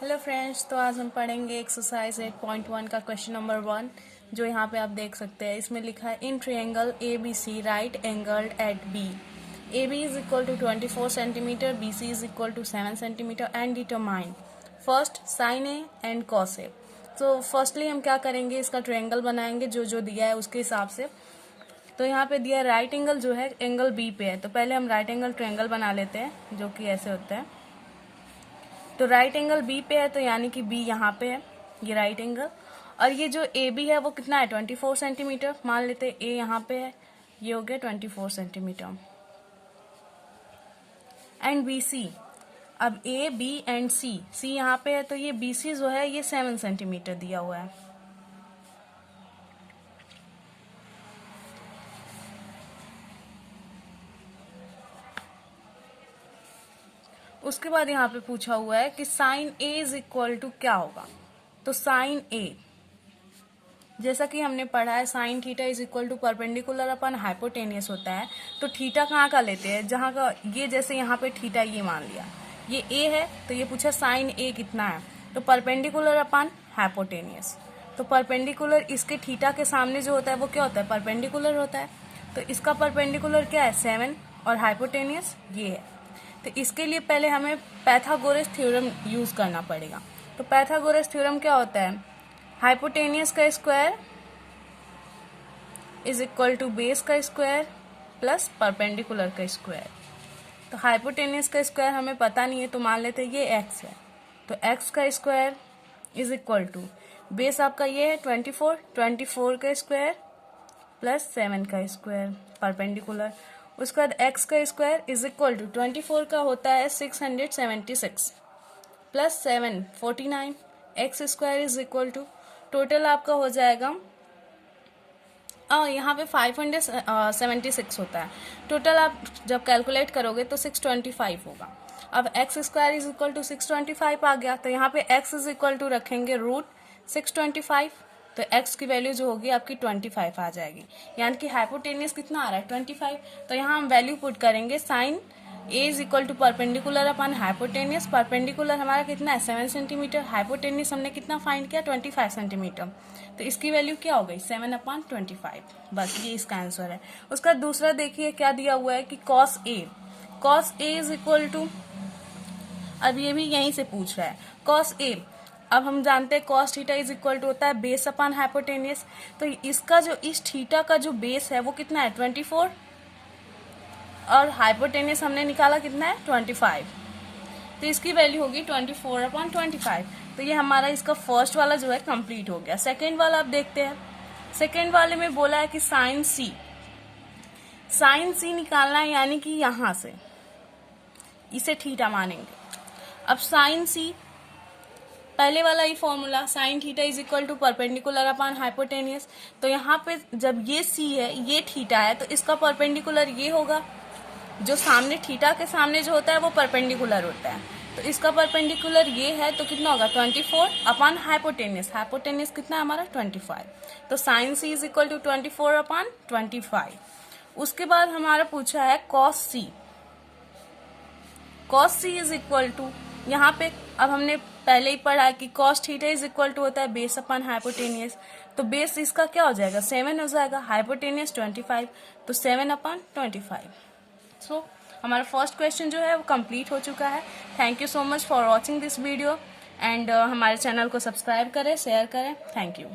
Hello friends, तो आज हम पढ़ेंगे एक्सरसाइज 8.1 का क्वेश्चन नंबर 1, जो यहाँ पे आप देख सकते हैं। इसमें लिखा है in triangle A B C right angled at B, A B is equal to 24 centimetre, B C is equal to 7 centimetre and determine first sine A and cos A. तो फर्स्टली हम क्या करेंगे, इसका ट्रायंगल बनाएंगे जो दिया है उसके हिसाब से। तो यहाँ पे दिया राइट एंगल जो है एंगल बी पे है, तो पहले हम राइट एंगल ट्रायंगल बना लेते हैं, जो कि ऐसे होता है। तो राइट एंगल बी पे है, तो यानी कि बी यहाँ पे है, ये राइट एंगल। और ये जो ए बी है वो कितना है, 24 सेंटीमीटर। मान लेते हैं ए यहाँ पे है, ये हो गया 24 सेंटीमीटर। एंड बी सी, अब ए बी एंड सी, सी यहाँ पे है, तो ये बी सी जो है ये 7 सेंटीमीटर दिया हुआ है। उसके बाद यहाँ पे पूछा हुआ है कि sine A is equal to क्या होगा। तो साइन ए, जैसा कि हमने पढ़ा है, sine theta is equal to perpendicular upon hypotenuse होता है। तो थीटा कहाँ का लेते हैं, जहाँ का ये, जैसे यहाँ पे थीटा ये मान लिया, ये ए है, तो ये पूछा साइन ए कितना है, तो परपेंडिकुलर अपन हाइपोटेनियस। तो परपेंडिकुलर इसके थीटा के सामने जो होता है वो क्या होता है, परपेंडिकुलर होता है। तो इसका परपेंडिकुलर क्या है, 7, और हाइपोटेनियस ये है। तो इसके लिए पहले हमें पाइथागोरस थ्योरम यूज करना पड़ेगा। तो पाइथागोरस थ्योरम क्या होता है, हाइपोटेनियस का square is equal to base का स्क्वायर प्लस परपेंडिकुलर का स्क्वायर। तो हाइपोटेनियस का स्क्वायर हमें पता नहीं है, तो मान लेते हैं ये एक्स है, तो एक्स का square is equal to base आपका ये है 24 का स्क्वायर प्लस 7 का स्क्वायर परपेंडिकुलर। उसके बाद एक्स का स्क्वायर इज इक्वल टू 24 का होता है 676 plus 7 49, x square is equal to total आपका हो जाएगा, यहाँ पे 576 होता है टोटल। आप जब कैलकुलेट करोगे तो 625 होगा। अब x square is equal to 625 आ गया, तो यहाँ पे एक्स इज इक्वल टू रखेंगे रूट 625, तो एक्स की वैल्यू जो होगी आपकी 25 आ जाएगी। यानी कि हाइपोटेनियस कितना आ रहा है, 25। तो यहाँ हम वैल्यू पुट करेंगे, sine A is equal to perpendicular upon hypotenuse. Perpendicular हमारा कितना है, 7 सेंटीमीटर। हाइपोटेनियस हमने कितना फाइंड किया, 25 सेंटीमीटर। तो इसकी वैल्यू क्या हो गई, 7/25। बस ये इसका आंसर है। उसका दूसरा देखिए क्या दिया हुआ है कि cos A is equal to, अब ये भी यहीं से पूछ रहा है कॉस ए। अब हम जानते हैं cos theta is equal to होता है बेस अपन हाइपोटेनियस। तो इसका जो इस थीटा का जो बेस है वो कितना है, 24, और हाइपोटेनियस हमने निकाला कितना है, 25। तो इसकी वैल्यू होगी 24/25। तो ये हमारा इसका फर्स्ट वाला जो है कंप्लीट हो गया। सेकेंड वाला आप देखते हैं। सेकेंड वाले में बोला है कि साइन सी निकालना है, यानी कि यहां से इसे थीटा मानेंगे। अब साइन सी, पहले वाला ही formula, sine theta is equal to perpendicular upon hypotenuse. तो यहाँ पे जब ये सी है, ये थीटा है, तो इसका परपेंडिकुलर ये होगा, जो सामने थीटा के सामने जो होता है वो परपेंडिकुलर होता है। तो इसका परपेंडिकुलर ये है, तो कितना होगा, 24 अपॉन हाइपोटेनियस कितना है हमारा, 25। तो sine C is equal to 24/25। उसके बाद हमारा पूछा है cos C is equal to, यहाँ पे अब हमने पहले ही पढ़ा कि cos theta is equal to होता है बेस अपन हाइपोटेनियस। तो बेस इसका क्या हो जाएगा, 7 हो जाएगा, हाइपोटेनियस 25, तो 7/25। सो हमारा फर्स्ट क्वेश्चन जो है वो कंप्लीट हो चुका है। Thank you so much for watching this video, and हमारे चैनल को सब्सक्राइब करें, शेयर करें। Thank you.